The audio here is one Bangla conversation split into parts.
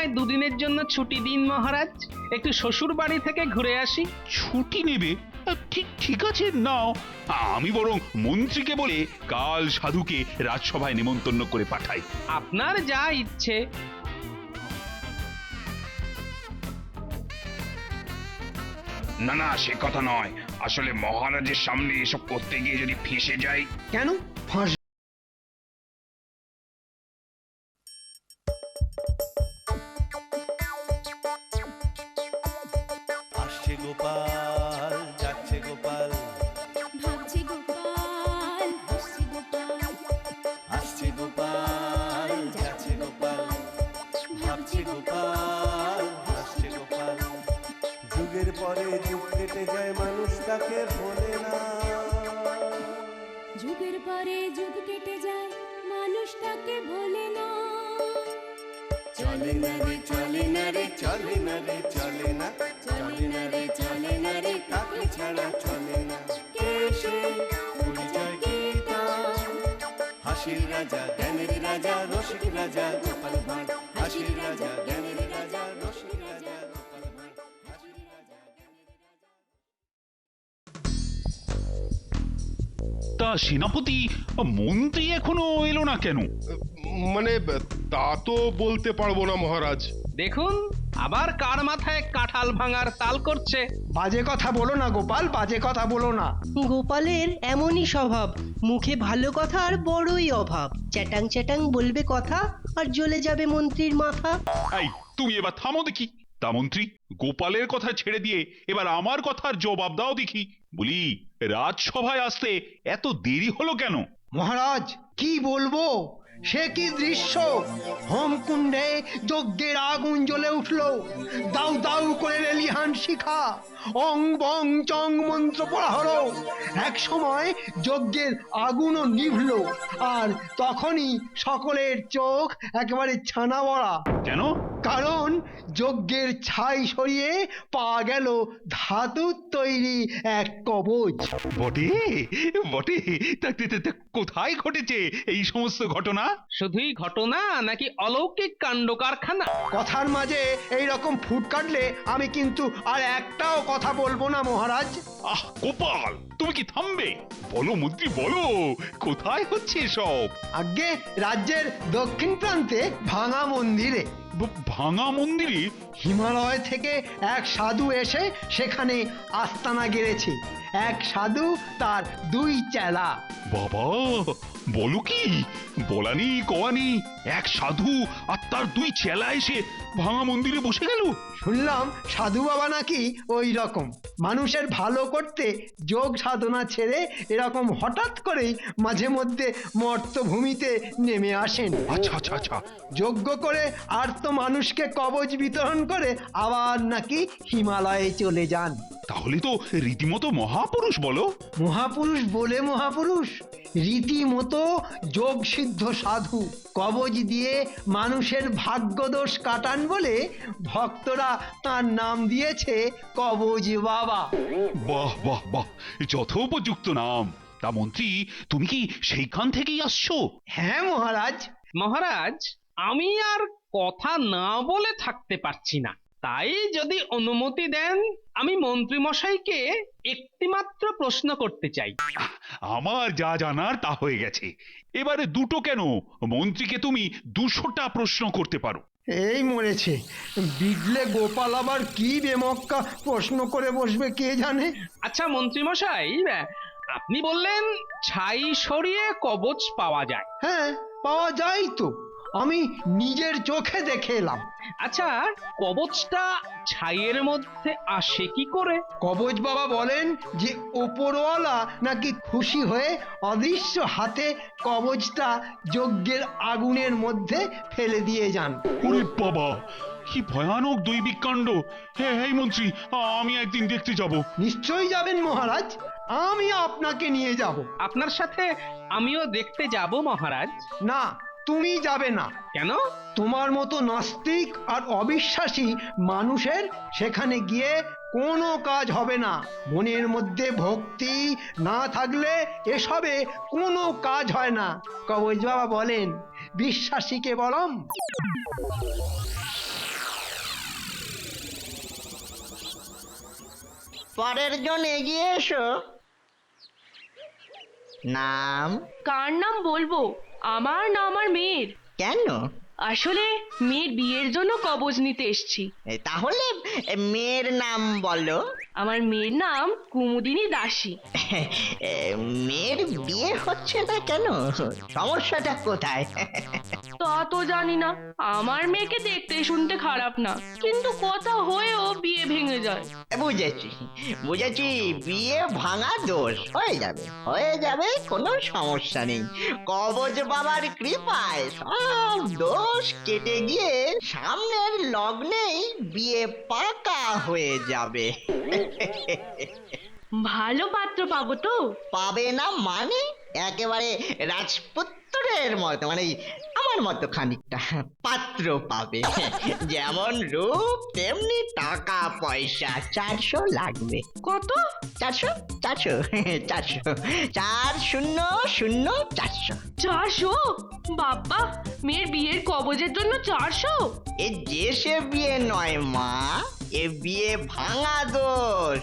আমায় দুদিনের জন্য ছুটি দিন মহারাজ, একটু শ্বশুর বাড়ি থেকে ঘুরে আসি। ছুটি নেবে? ঠিক ঠিক আছে, নাও। আমি বরং মন্ত্রীকে বলে কাল সাধুকে রাজসভায় নেমন্তন্ন করে পাঠাই। আপনার যা ইচ্ছে। না না, সে কথা নয়। আসলে মহারাজের সামনে এসব করতে গিয়ে যদি ফেঁসে যাই। কেন ফাঁস? আসছে গোপাল, যাচ্ছে গোপাল, ভাবছে গোপাল, হাসছে গোপাল, আসছে গোপাল, যাচ্ছে গোপাল, ভাবছে গোপাল, হাসছে গোপাল। যুগের পরে যুগ কেটে যায়, মানুষ তাকে ভোলে না। যুগের পরে যুগ কেটে যায়, মানুষ তাকে ভোলে না। চলে না রে, চলে না রে, চলে না রে, চলে না, চলে না রে, চলে না রে, তাকে ছাড়া চলে না। কে সে? পরিচয় কি তার? হাসির রাজা, জ্ঞানের রাজা, রসিক রাজা গোপাল ভাঁড়। হাসির রাজা, জ্ঞানের রাজা, রসিক রাজা গোপাল ভাঁড়। হাসির রাজা, জ্ঞানের রাজা। তা সেনাপতি, মন্ত্রী এখনো এলো না কেন? মানে তা তো বলতে পারবো না মহারাজ। দেখুন, আবার কার মাথায় কাঁঠাল ভাঙার তাল করছে। বাজে কথা বলো না গোপাল, বাজে কথা বলো না। গোপালের এমনই স্বভাব, মুখে ভালো কথা আর বড়ই অভাব। চ্যাটাং চ্যাটাং বলবে কথা আর জ্বলে যাবে মন্ত্রীর মাথা। এই, তুমি এবার থামো দেখি। তা মন্ত্রী, গোপালের কথা ছেড়ে দিয়ে এবার আমার কথার জবাব দাও দেখি। বলি, রাজসভায় আসতে এত দেরি হলো কেন? মহারাজ কি বলবো, সে কি দৃশ্য! হোমকুণ্ডে যজ্ঞের আগুন জ্বলে উঠলো, দাউ দাউ করে রেলিহান শিখা, অং বং চং মন্ত্র পড়া হলো। এক সময় যজ্ঞের আগুনও নিভলো, আর তখনই সকলের চোখ একেবারে ছানা বড়া। কেন? কারণ যজ্ঞের ছাই সরিয়ে পাওয়া গেল ধাতুর তৈরি এক কবচ। বটে বটে। তা কোথায় ঘটেছে এই সমস্ত ঘটনা? শুধুই ঘটনা নাকি অলৌকিক কাণ্ড কারখানা? কথার মাঝে এই রকম ফুট কাটলে আমি কিন্তু আর একটাও কথা বলবো না মহারাজ। আহ গোপাল, তুমি কি থামবে? বলো মন্ত্রী, বলো কোথায় হচ্ছে সব? আগে রাজ্যের দক্ষিণ প্রান্তে ভাঙা মন্দিরে। ভাঙা মন্দিরে? হিমালয় থেকে এক সাধু এসে সেখানে আস্তানা গেড়েছে। এক সাধু তার দুই চেলা। বাবা, বলো কি? বলানি কওয়ানি এক সাধু আর তার দুই চেলা এসে ভাঙা মন্দিরে বসে গেল? শুনলাম সাধু বাবা নাকি ওই রকম মানুষের ভালো করতে যোগ সাধনা ছেড়ে এরকম হঠাৎ করেই মাঝে মধ্যে মর্তভূমিতে নেমে আসেন। আচ্ছা আচ্ছা আচ্ছা। যজ্ঞ করে আর তো মানুষকে কবচ বিতরণ করে আবার নাকি হিমালয়ে চলে যান। তাহলে তো রীতিমতো মহাপুরুষ বলো। মহাপুরুষ বলে মহাপুরুষ, রীতিমতো যোগ সিদ্ধ সাধু। কবচ দিয়ে মানুষের ভাগ্যদোষ কাটান বলে ভক্তরা তার নাম দিয়েছে কবচ বাবা। বাহ বাহ বাহ, যথোপযুক্ত নাম। তা মন্ত্রী, তুমি কি সেইখান থেকেই আসছো? হ্যাঁ মহারাজ। মহারাজ, আমি আর কথা না বলে থাকতে পারছি না। তাই যদি অনুমতি দেন, আমি মন্ত্রী মশাইকে একটিমাত্র প্রশ্ন করতে চাই। আমার যা জানার তা হয়ে গেছে। এবারে দুটো কেন, মন্ত্রীকে তুমি 200টা প্রশ্ন করতে পারো। এই মরেছে, বিগলে গোপাল আবার কি বেমক্কা প্রশ্ন করে বসবে কে জানে। আচ্ছা মন্ত্রী মশাই, আপনি বললেন ছাই সরিয়ে কবচ পাওয়া যায়। হ্যাঁ পাওয়া যায় তো, আমি নিজের চোখে দেখে এলাম। আচ্ছা, কবচটা ছাইয়ের মধ্যে আসে কি করে? কবচ বাবা বলেন যে ওপরওয়ালা নাকি খুশি হয়ে অদৃশ্য হাতে কবচটা যজ্ঞের আগুনের মধ্যে ফেলে দিয়ে যান। ওরে বাবা, কি ভয়ানক দৈবিক কাণ্ড! হ্যাঁ এই মন্ত্রী, আমি একদিন দেখতে যাব। নিশ্চয়ই যাবেন মহারাজ, আমি আপনাকে নিয়ে যাব। আপনার সাথে আমিও দেখতে যাব মহারাজ। না, তুমি যাবে না। কেন? তোমার মতো নাস্তিক আর অবিশ্বাসী মানুষের সেখানে গিয়ে কোনো কাজ হবে না। মনের মধ্যে ভক্তি না থাকলে এসবে কোনো কাজ হয় না। কবচ বাবা বলেন, বিশ্বাসীকে বলম। পরের জন এগিয়ে এসো। নাম? কার নাম বলবো? আমার না আমার মেয়ের? কেন? আসলে মেয়ের বিয়ের জন্য কবজ নিতে এসেছি। তাহলে মেয়ের নাম বলো। আমার মেয়ের নাম কুমুদিনী দাসী। মেয়ের বিয়ে হচ্ছে না কেন? সমস্যাটা কোথায়? তা তো জানি না। আমার মেয়েকে দেখতে শুনতে খারাপ না, কিন্তু কথা হয়েও বিয়ে ভেঙে যায়। বুঝেছি বুঝেছি, বিয়ে ভাঙা দোষ। হয়ে যাবে, কোনো সমস্যা নেই। কবজ বাবার কৃপায় সব দোষ কেটে গিয়ে সামনের লগ্নেই বিয়ে পাকা হয়ে যাবে। ভালো পাত্র পাবো তো? পাবে না মানে? একেবারে রাজপুত্রের মতো, মানে আমার মতো খানিকটা পাত্র পাবে। যেমন রূপ তেমনি টাকা পয়সা। 400 লাগবে। কত? 400 400 400 400 400। 400? বাবা, মেয়ের বিয়ের কবজের জন্য 400? এ যে সে বিয়ে নয় মা, এ বিয়ে ভাঙা দোষ।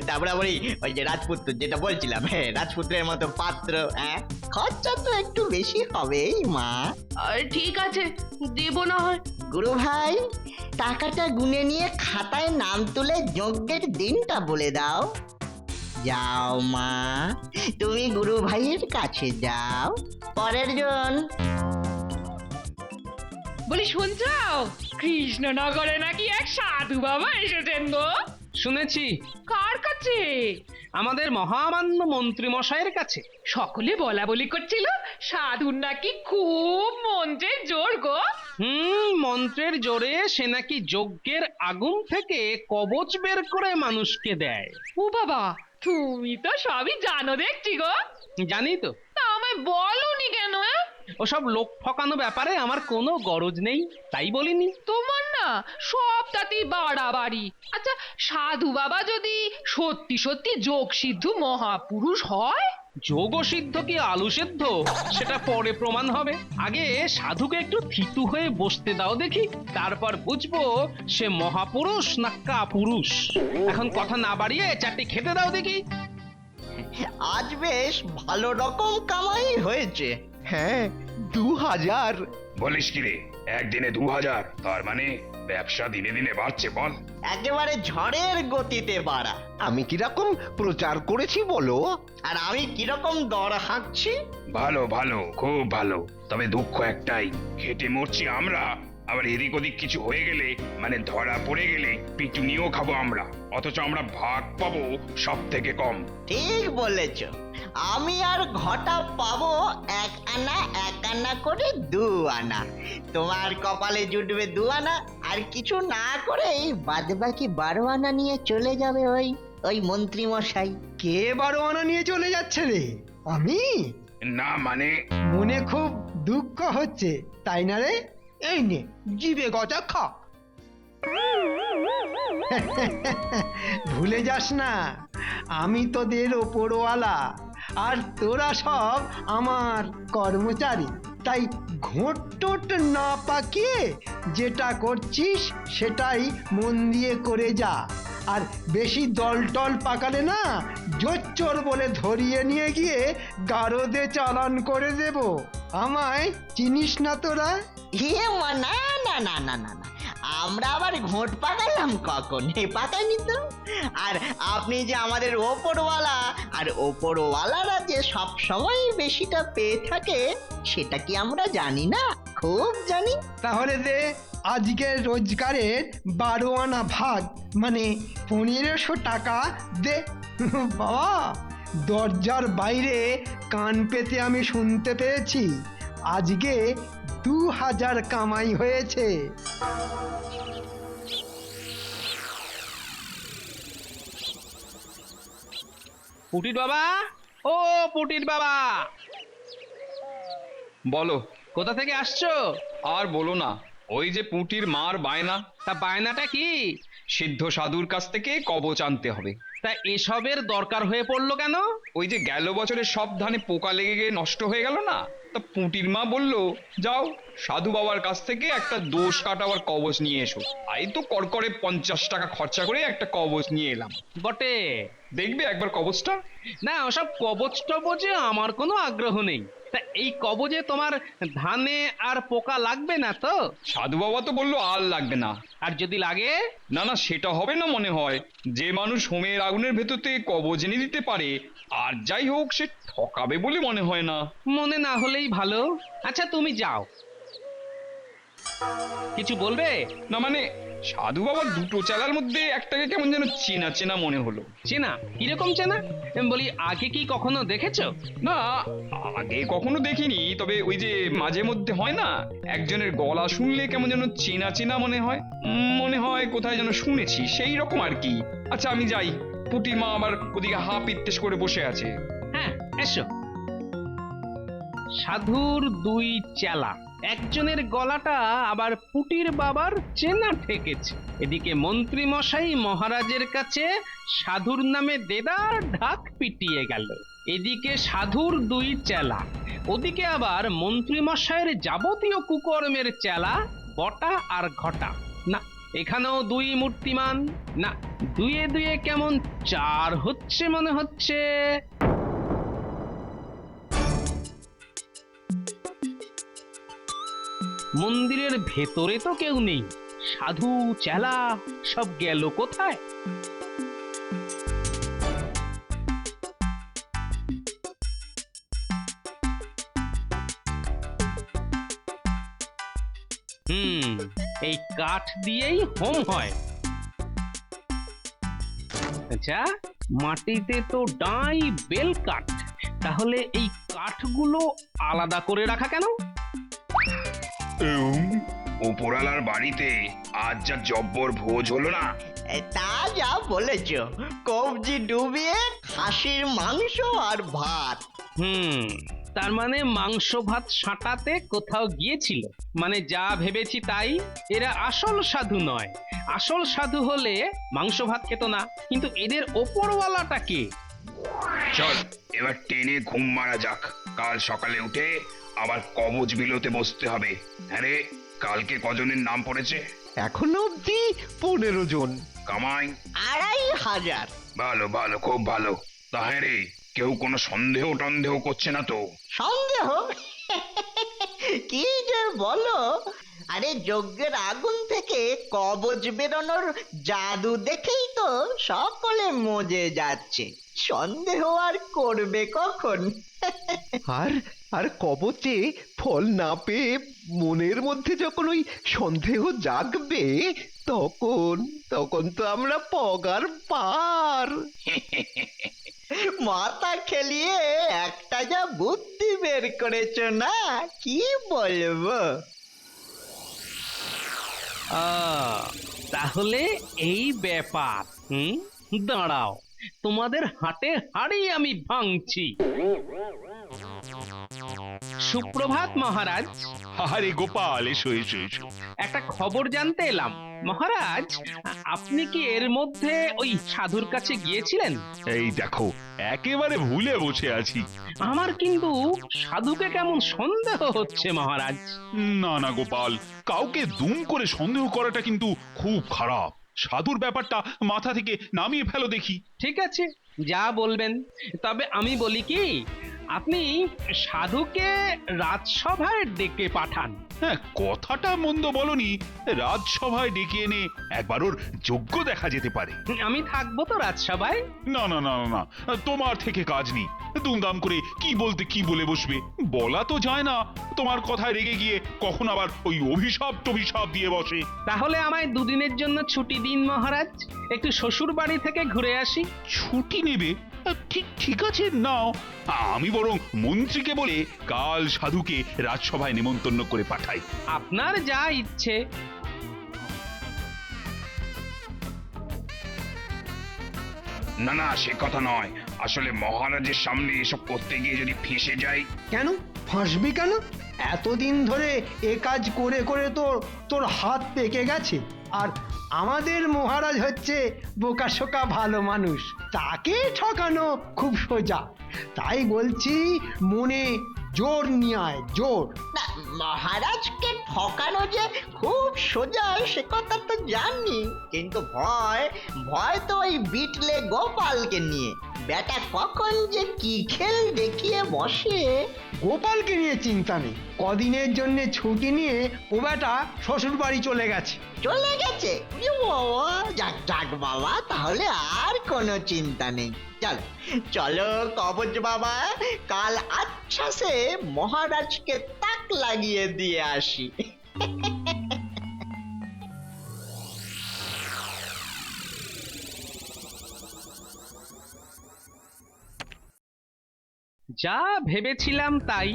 তারপরে আবার ওই যে রাজপুত্র যেটা বলছিলাম, রাজপুত্রের মতো পাত্র। খরচা তো একটু বেশি হবেই মা। ঠিক আছে, দেব না হয়। গুরু ভাই, টাকাটা গুনে নিয়ে খাতায় নাম তুলে যজ্ঞের দিনটা বলে দাও। যাও মা, তুমি গুরু ভাইয়ের কাছে যাও। পরের জন। বলি, শুনছো? কৃষ্ণনগরে নাকি এক সাধু বাবা এসেছেন গো। শুনেছি। কার কাছে? আমাদের মহামান্য মন্ত্রী মশাইয়ের কাছে। সকলে বলা বলি করছিল সাধুর নাকি খুব মন্ত্রের জোর গো। মন্ত্রের জোরে সে নাকি যজ্ঞের আগুন থেকে কবচ বের করে মানুষকে দেয়। ও বাবা, তুমি তো সবই জানো দেখছি গো। জানি তো। তা আমায় বলনি কেন? ওসব লোক ঠকানো ব্যাপারে আমার কোনো গরজ নেই, তাই বলিনি। তোমার না সবটাতেই বাড়াবাড়ি। আচ্ছা, সাধু বাবা যদি সত্যি সত্যি যোগ সিদ্ধ মহাপুরুষ হয়? যোগ সিদ্ধ কি আলু সেদ্ধ সেটা পরে প্রমাণ হবে। আগে সাধুকে একটু থিতু হয়ে বসতে দাও দেখি, তারপর বুঝবো সে মহাপুরুষ না কাপুরুষ। এখন কথা না বাড়িয়ে চারটি খেতে দাও দেখি। আজ বেশ ভালো রকম কামাই হয়েছে। হ্যাঁ, 2000। বলিস কি রে, একদিনে 2000? তার মানে ব্যবসা দিনে দিনে বাড়ছে বল। একেবারে ঝড়ের গতিতে বাড়া। আমি কিরকম প্রচার করেছি বলো? আর আমি কিরকম দর হাঁকছি? ভালো ভালো, খুব ভালো। তবে দুঃখ একটাই, খেটে মরছি আমরা, আবার এদিক ওদিক কিছু হয়ে গেলে, মানে ধরা পড়ে গেলে পিটুনিও খাবো আমরা, অথচ আমরা ভাগ পাবো সব থেকে কম। ঠিক বলেছ। আমি আর ঘটা পাবো 1 আনা 1 আনা করে 2 আনা। তোমার কপালে জুটবে 2 আনা, আর কিছু না করে এই বাদবাকি 12 আনা নিয়ে চলে যাবে ওই মন্ত্রী মশাই। কে 12 আনা নিয়ে চলে যাচ্ছে রে? আমি? না মানে মনে খুব দুঃখ হচ্ছে, তাই না রে? এই নে, জিভে গজা খা। ভুলে যাস না, আমি তোদের ওপরওয়ালা, আর তোরা সব আমার কর্মচারী। তাই ঘোট টোট না পাকিয়ে যেটা করছিস সেটাই মন দিয়ে করে যা। আর বেশি দল টল পাকালে না, জোচ্চোর বলে ধরিয়ে নিয়ে গিয়ে গারদে চালান করে দেব। আমায় চিনিস না তোরা? মা, না না না না না না, আমরা আবার ঘোট পাকালাম কখন? পাকাইনি তো। আর আপনি যে আমাদের ওপরওয়ালা, আর ওপরওয়ালারা যে সব সময় বেশিটা পেয়ে থাকে সেটা কি আমরা জানি না? খুব জানি। তাহলে দে আজকের রোজগারের 12 আনা ভাগ, মানে 1500 টাকা দে। বাবা, দরজার বাইরে কান পেতে আমি শুনতে পেয়েছি আজকে 2000 কামাই হয়েছে। পুটির বাবা, ও পুটির বাবা, বলো। কোথা থেকে আসছো? আর বলো না, ওই যে পুঁটির মার বায়না। তা বায়নাটা কি? সিদ্ধ সাধুর কাছ থেকে কবচ আনতে হবে। তা এসবের দরকার হয়ে পড়লো কেন? ওই যে গেল বছরের সব ধানে পোকা লেগে গিয়ে নষ্ট হয়ে গেল না, তা পুঁটির মা বলল, যাও সাধু বাবার কাছ থেকে একটা দোষ কাটাবার কবচ নিয়ে এসো। এই তো করকরে 50 টাকা খরচা করে একটা কবচ নিয়ে এলাম। বটে। দেখবে একবার কবচটা? না, ওসব কবচ টবচে আমার কোনো আগ্রহ নেই। তা এই কবজে তোমার ধানে আর পোকা লাগবে না তো? সাধু বাবা তো বললো আর লাগবে না। আর যদি লাগে? না না, সেটা হবে না মনে হয়। যে মানুষ হোমের আগুনের ভেতর থেকে কবচ এনে দিতে পারে, আর যাই হোক সে ঠকাবে বলে মনে হয় না। মনে না হলেই ভালো। আচ্ছা তুমি যাও। কিছু বলবে? না মানে সাধু বাবার দুটো চালার মধ্যে একটাকে কেমন যেন চেনা চেনা মনে হলো। চেনা? কিরকম চেনা? বলি আগে কি কখনো দেখেছো? না, আগে কখনো দেখিনি, তবে ওই যে মাঝে মধ্যে হয় না, একজনের গলা শুনলে কেমন যেন চেনা চেনা মনে হয়। মনে হয় কোথায় যেন শুনেছি, সেই রকম আর কি। আচ্ছা আমি যাই, পুটির মা আবার ওদিকে হা পিত্তেশ করে বসে আছে। হ্যাঁ, এসো। সাধুর দুই চেলা, একজনের গলাটা আবার পুটির বাবার চেনা ঠেকেছে। এদিকে মন্ত্রী মশাই মহারাজের কাছে সাধুর নামে দেদার ঢাক পিটিয়ে গেল। এদিকে সাধুর দুই চেলা, ওদিকে আবার মন্ত্রী মশাইয়ের যাবতীয় কুকর্মের চেলা বটা আর ঘটা। না, এখানেও দুই মূর্তিমান। না, দুয়ে দুয়ে কেমন 4 হচ্ছে মনে হচ্ছে। মন্দিরের ভেতরে তো কেউ নেই। সাধু চেলা সব গেল কোথায়? এই কাঠ দিয়েই হোম হয়। আচ্ছা, মাটিতে তো ডাই বেল কাঠ, তাহলে এই কাঠগুলো আলাদা করে রাখা কেন? উপরালার বাড়িতে আজ যা জব্বর ভোজ হলো না। তা যা বলেছ, কবজি ডুবিয়ে খাসির মাংস আর ভাত। তার মানে মাংস ভাত সাঁটাতে কোথাও গিয়েছিল। মানে যা ভেবেছি তাই, এরা আসল সাধু নয়। আসল সাধু হলে মাংস ভাত খেত না। কিন্তু এদের ওপরওয়ালাটা কে? চল এবার টেনে ঘুম মারা যাক। কাল সকালে উঠে আবার কবচ বিলোতে বসতে হবে। আরে কালকে কজনের নাম পড়েছে? এখনো অব্দি 15 জন। কামাই 2500। ভালো ভালো, খুব ভালো। তা হ্যাঁ রে, কেউ কোনো সন্দেহ টন্দেহ করছে না তো? সন্দেহ? কি যে বলো! আরে যজ্ঞের আগুন থেকে কবচ বেরোনোর জাদু দেখেই তো সকলে মজে যাচ্ছে। সন্দেহ আর করবে কখন? আর কবচে ফল না পেয়ে মনের মধ্যে যখন ওই সন্দেহ জাগবে, তখন তো আমরা পগার পার। মাথা খেলিয়ে একটা যা বুদ্ধি বের করেছ না, কি বলবো। তাহলে এই ব্যাপার। দাঁড়াও, তোমাদের হাটে হাড়ি আমি ভাঙছি। সুপ্রভাত মহারাজ। আরে গোপাল, এসো এসো এসো। একটা খবর জানতে এলাম মহারাজ। আপনি কি এর মধ্যে ওই সাধুর কাছে গিয়েছিলেন? এই দেখো, একেবারে ভুলে বসে আছি। আমার কিন্তু সাধুকে কেমন সন্দেহ হচ্ছে মহারাজ। না না গোপাল, কাউকে দুম করে সন্দেহ করাটা কিন্তু খুব খারাপ। সাধুর ব্যাপারটা মাথা থেকে নামিয়ে ফেলো দেখি। ঠিক আছে, যা বলবেন। তবে আমি বলি কি, আপনি সাধুকে রাজসভায় ডেকে পাঠান। হ্যাঁ, কথাটা মন্দ বলনি। রাজসভায় ডেকে এনে একবার ওর যোগ্য দেখা যেতে পারে। আমি থাকবো তো রাজসভায়। না না না না, তোমার থেকে কাজ নেই। দুমদাম করে কি বলতে কি বলে বসবে, বলা তো যায় না। তোমার কথায় রেগে গিয়ে কখন আবার ওই অভিশাপ টভিশাপ দিয়ে বসে। তাহলে আমায় 2 দিনের জন্য ছুটি দিন মহারাজ, একটু শ্বশুর বাড়ি থেকে ঘুরে আসি। ছুটি নেবে? ঠিক আছে, নাও। আমি বরং মন্ত্রীকে বলে কাল সাধুকে রাজসভায় নেমন্তন্ন করে পাঠাই। আপনার যা ইচ্ছে। না না, সে কথা নয়। আসলে মহারাজের সামনে এসব করতে গিয়ে যদি ফেঁসে যাই। কেন ফাঁসবি কেন? এতদিন ধরে এ কাজ করে করে তোর হাত পেকে গেছে। আর আমাদের মহারাজ হচ্ছে বোকাশোকা ভালো মানুষ, তাকে ঠকানো খুব সোজা। তাই বলছি, মনে জোর নিয়ে আয়, জোর। না মহারাজকে ঠকানো যে খুব সোজা সে কথা তো জানি, কিন্তু ভয় তো ওই বিটলে গোপালকে নিয়ে। বেটা কখন যে কি খেল দেখিয়ে বসে। গোপালকে নিয়ে চিন্তা নেই, কদিনের জন্য ছুটি নিয়ে ও বেটা শ্বশুর বাড়ি চলে গেছে। চলে গেছে? এ বাবা, যাক যাক বাবা, তাহলে আর কোনো চিন্তা নেই। চলো চলো কবচ বাবা, কাল আচ্ছা সে মহারাজকে তাক লাগিয়ে দিয়ে আসি। যা ভেবেছিলাম তাই,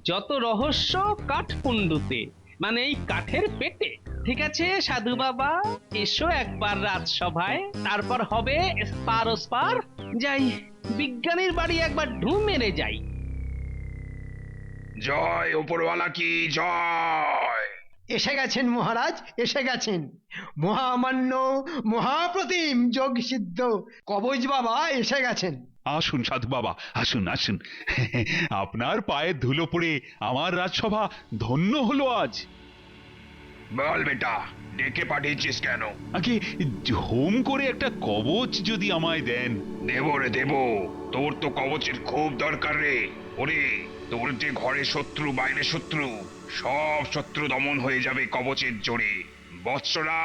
যত রহস্য কাঠকুন্ডুতে, মানে এই কাঠের পেটে। ঠিক আছে সাধু বাবা, এসো একবার রাজসভায়, তারপর হবে এসপার ওসপার। যাই, বিজ্ঞানীর বাড়ি একবার ঢু মেরে যাই। জয় ওপরওয়ালা কি জয়। এসে গেছেন মহারাজ, এসে গেছেন। মহামান্য মহাপ্রতিম যোগ সিদ্ধ কবচ বাবা এসে গেছেন। আসুন সাধু বাবা, আসুন আসুন। আপনার পায়ের ধুলো পড়ে আমার রাজসভা ধন্য হলো আজ। বল বেটা, ডেকে পাঠিয়েছিস কেন? আগে হোম করে একটা কবচ যদি আমায় দেন। দেব রে দেব, তোর তো কবচের খুব দরকার রে। ওরে, তোর যে ঘরে শত্রু বাইরে শত্রু, সব শত্রু দমন হয়ে যাবে কবচের জোরে। বৎসরা,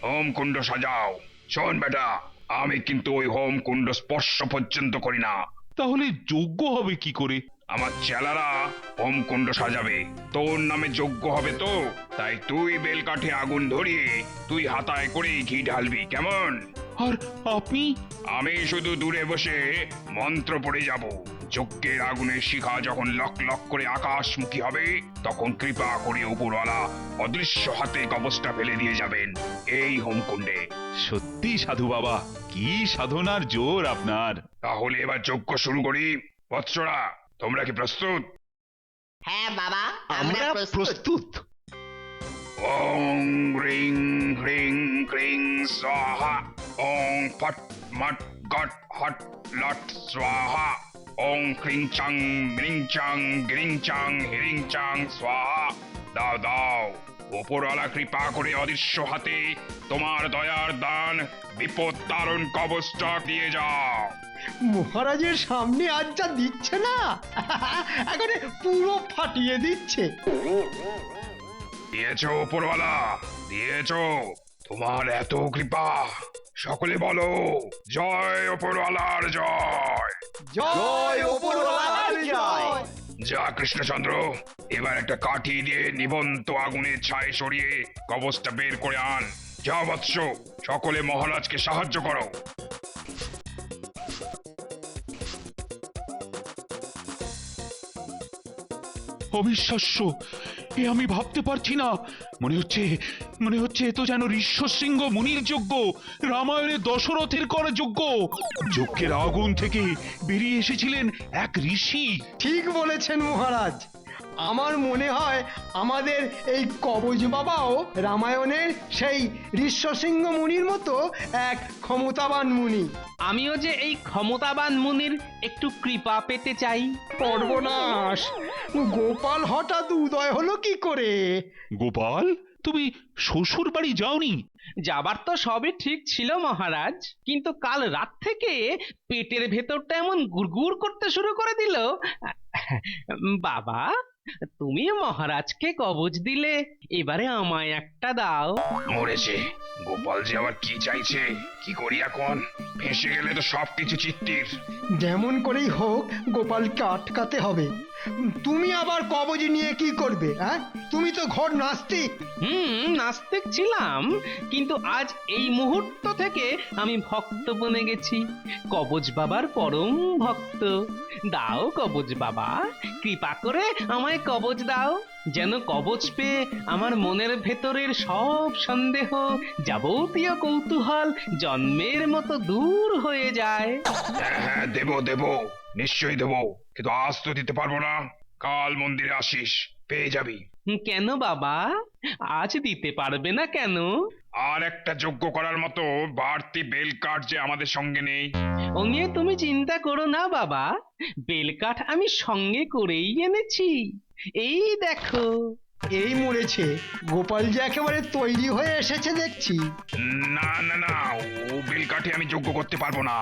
হোম কুণ্ড সাজাও। শোন বেটা, আমি কিন্তু ওই হোম কুণ্ড স্পর্শ পর্যন্ত করি না। তাহলে যোগ্য হবে কি করে? আমার চেলারা হোম কুণ্ড সাজাবে, তোর নামে যোগ্য হবে তো। তাই তুই বেলকাঠে আগুন ধরিয়ে তুই হাতায় করে ঘি ঢালবি, কেমন? আর আপনি? আমি শুধু দূরে বসে মন্ত্র পড়ে যাব। যজ্ঞের আগুনের শিখা যখন লক লক করে আকাশমুখী হবে, তখন কৃপা করে উপরওয়ালা অদৃশ্য হাতে কবচটা ফেলে দিয়ে যাবেন এই হোমকুণ্ডে। সত্যি সাধু বাবা, কি সাধনার জোর আপনার। তাহলে এবার যজ্ঞ শুরু করি। বৎসরা, তোমরা কি প্রস্তুত? হ্যাঁ বাবা, আমরা প্রস্তুত। ওং রিং হ্রিং ক্রিং স্বাহা, ওং ফট মট গট হট লট স্বাহা, ওং ক্রিং চাং মিরিং চাং গিরিং চাং হিরিং চাং স্বাহা। দাও দাও, উপরওয়ালা কৃপা করে অদৃশ্য হাতে তোমার দয়ার দান বিপদ তারণ কবচটা দিয়ে যাও। মহারাজের সামনে আজ যা দিচ্ছে না, একেবারে পুরো ফাটিয়ে দিচ্ছে। দিয়েছো উপরওয়ালা, দিয়েছো। তোমার এত কৃপা, সকলে বলো জয় উপরওয়ালার জয়। জয় উপরওয়ালার জয়। যা কৃষ্ণচন্দ্র, এবার একটা কাঠি দিয়ে নিবন্ত আগুনের ছাই সরিয়ে কবচটা বের করে আন। যা বৎস, সকলে মহারাজকে সাহায্য করো। অবিশ্বাস্য, এ আমি ভাবতে পারছি না। মনে হচ্ছে এ তো যেন ঋষ্যশৃঙ্গ মুনির যজ্ঞ, রামায়ণে দশরথের করা যজ্ঞ। যজ্ঞের আগুন থেকে বেরিয়ে এসেছিলেন এক ঋষি। ঠিক বলেছেন মহারাজ, আমার মনে হয় আমাদের এই কবচ বাবাও রামায়ণের সেই ঋষ্যসিংহ মুনির মতো এক ক্ষমতাবান মুনি। আমিও যে এই ক্ষমতাবান মুনির একটু কৃপা পেতে চাই। সর্বনাশ, গোপাল হঠাৎ উদয় হলো কি করে? গোপাল, তুমি শ্বশুর বাড়ি যাওনি? যাবার তো সবই ঠিক ছিল মহারাজ, কিন্তু কাল রাত থেকে পেটের ভেতরটা এমন গুড়গুড় করতে শুরু করে দিল। বাবা, তুমি মহারাজকে কবচ দিলে, এবারে আমায় একটা দাও। মরেছে, গোপাল যে আবার কি চাইছে, কি করি এখন? ফেঁসে গেলে তো সবকিছু চিত্তির। যেমন করেই হোক গোপালকে আটকাতে হবে। তুমি আবার কবজ নিয়ে কি করবে? হ্যাঁ, তুমি তো ঘর নাস্তিক। নাস্তিক ছিলাম, কিন্তু আজ এই মুহূর্ত থেকে আমি ভক্ত বনে গেছি, কবচ বাবার পরম ভক্ত। দাও কবচ বাবা, কৃপা করে আমায় কবচ দাও, যেন কবচ পেয়ে আমার মনের ভেতরের সব সন্দেহ, যাবতীয় কৌতূহল জন্মের মতো দূর হয়ে যায়। হ্যাঁ হ্যাঁ, দেব দেব, নিশ্চয়ই দেব, কিন্তু আজ তো দিতে পারবো না। কাল মন্দিরে আসিস, পেয়ে যাবি। কেন বাবা, আজ দিতে পারবে না কেন? আর একটা যজ্ঞ করার মতো বাড়তি বেল কাঠ যে আমাদের সঙ্গে নেই। ও নিয়ে তুমি চিন্তা করো না বাবা, বেলকাঠ আমি সঙ্গে করেই এনেছি। এই দেখো। এই মরেছে, গোপাল যে একেবারে তৈরি হয়ে এসেছে দেখছি। না না না, ও বেল কাঠে আমি যজ্ঞ করতে পারবো না।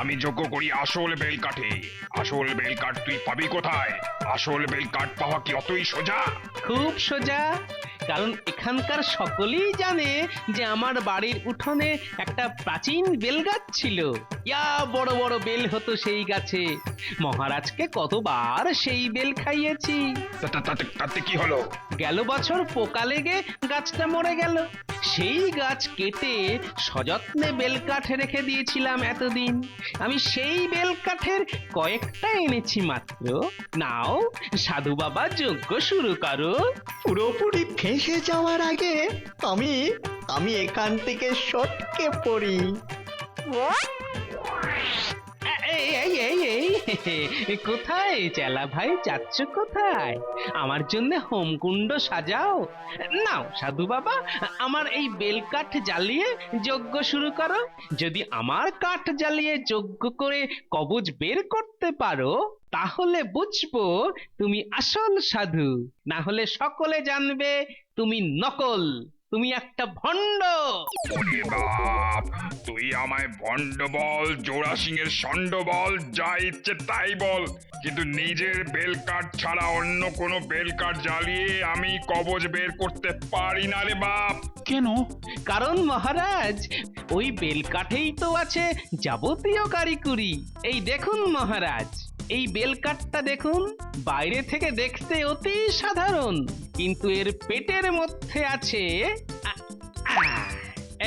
আমি যজ্ঞ করি আসল বেল কাঠে। আসল বেল কাঠ তুই পাবি কোথায়? আসল বেল কাঠ পাওয়া কি অতই সোজা? খুব সোজা, কারণ এখানকার সকলেই জানে যে আমার বাড়ির উঠোনে একটা প্রাচীন বেল গাছ ছিল। ইয়া বড় বড় বেল হতো সেই গাছে। মহারাজকে কতবার সেই বেল খাইয়েছি। তাতে কি হলো? গেল বছর পোকা লেগে গাছটা মরে গেল। সেই গাছ কেটে সযত্নে বেলকাঠ রেখে দিয়েছিলাম এতদিন। আমি সেই বেলকাঠের কয়েকটা এনেছি মাত্র। নাও সাধু বাবা যজ্ঞ শুরু করো। পুরোপুরি ফেঁসে যাওয়ার আগে আমি এখান থেকে সটকে পড়ি। এই এই এই এই কোথায় চেলা ভাই, যাচ্ছ কোথায়? আমার জন্য হোমকুণ্ড সাজাও। নাও সাধু বাবা, আমার এই বেলকাঠ জ্বালিয়ে যজ্ঞ শুরু করো। যদি আমার কাঠ জ্বালিয়ে যজ্ঞ করে কবচ বের করতে পারো, তাহলে বুঝবো তুমি আসল সাধু। না হলে সকলে জানবে তুমি নকল, তুমি একটা ভণ্ড। ওরে বাপ, তুই আমায় ভণ্ড বল, জোড়া সিংহের ষণ্ড বল, যা ইচ্ছে তাই বল, কিন্তু নিজের বেল কাঠ ছাড়া অন্য কোনো বেল কাঠ জ্বালিয়ে আমি কবচ বের করতে পারি না রে বাপ। কেন? কারণ মহারাজ, ওই বেলকাঠেই তো আছে যাবতীয় কারিকুরি। এই দেখুন মহারাজ, এই বেলকাঠটা দেখুন, বাইরে থেকে দেখতে অতি সাধারণ, কিন্তু এর পেটের মধ্যে আছে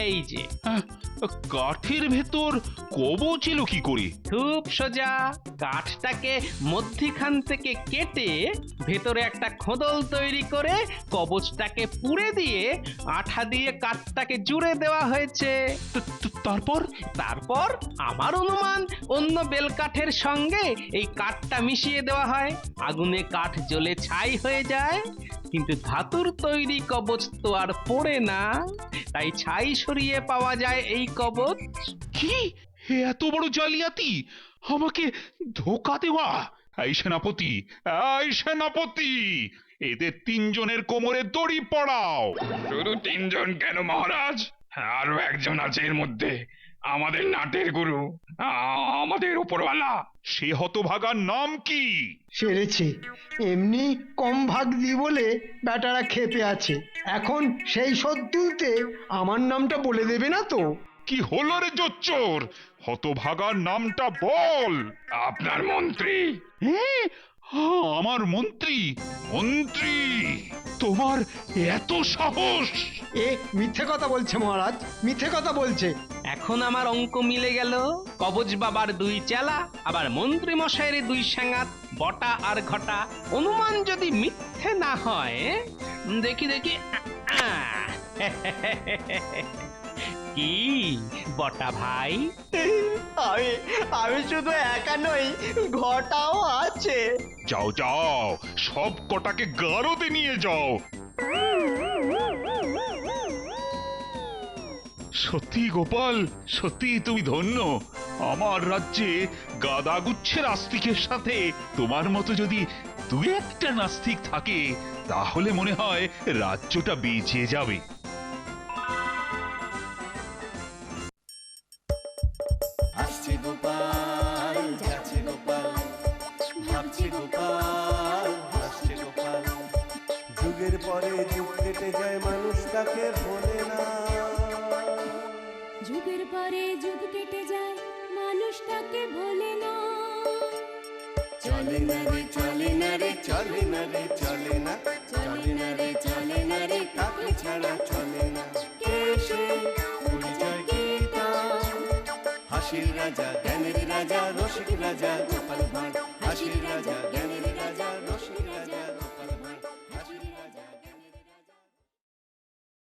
এই যে। কাঠের ভেতর কবচ এলো কি করে? খুব সোজা, কাঠটাকে মধ্যিখান থেকে কেটে ভেতরে একটা খোদল তৈরি করে কবচটাকে পুড়ে দিয়ে আঠা দিয়ে কাঠটাকে জুড়ে দেওয়া হয়েছে। তারপর? তারপর আমার অনুমান অন্য বেলকাঠের সঙ্গে এই কাঠটা মিশিয়ে দেওয়া হয়। আগুনে কাঠ জ্বলে ছাই হয়ে যায়, কিন্তু ধাতুর তৈরি কবচ তো আর পোড়ে না, তাই ছাই সরিয়ে পাওয়া যায় এই কবচ। কি এত বড় জালিয়াতি! আমাকে ধোকা দেওয়া! এই সেনাপতি, এই সেনাপতি, এদের তিনজনের কোমরে দড়ি পড়াও। শুধু তিনজন কেন মহারাজ, আরো একজন আছে এর মধ্যে, আমাদের নাটের গুরু, আমাদের উপরওয়ালা। সে হতভাগার নাম কি? সেরেছে, এমনি কম ভাগ দি বলে বেটারা খেপে আছে। এখন সেই শোধ তুলতে আমার নামটা বলে দেবে না তো? কি হলো রে জোচ্চোর? হতভাগার নামটা বল। আপনার মন্ত্রী। আমার মন্ত্রী? মন্ত্রী? তোমার এত সাহস? এ মিথ্যে কথা বলছে মহারাজ, মিথ্যে কথা বলছে। এখন আমার অঙ্ক মিলে গেল। কবচ বাবার দুই চেলা, আবার মন্ত্রী মশাইয়ের দুই সেঙ্গাত, বটা আর ঘটা। অনুমান যদি মিথ্যে না হয়, দেখি দেখি। কি বটা ভাই? আমি শুধু একা নই, ঘটাও আছে। যাও যাও, সব কটাকে গারদে নিয়ে যাও। সত্যি গোপাল, সত্যি তুমি ধন্য। আমার রাজ্যে গাদাগুচ্ছের আস্তিকের সাথে তোমার মতো যদি দু একটা নাস্তিক থাকে, তাহলে মনে হয় রাজ্যটা বেঁচে যাবে। আসছে গোপাল, যাচ্ছে গোপাল, ভাবছে গোপাল, হাসছে গোপাল। যুগের পরে যুগ কেটে যায়, মানুষ তাকে ভোলে না। যুগের পরে যুগ কেটে যায়, মানুষ তাকে ভোলে না। চলে না রে, চলে না রে, চলে না রে, চলে না, চলে না রে, চলে না রে, তাকে ছাড়া চলে না। কে সে? পরিচয় কি তার? হাসির রাজা, জ্ঞানের রাজা, রসিক রাজা, গোপাল ভাঁড়। হাসির রাজা, জ্ঞানের রাজা,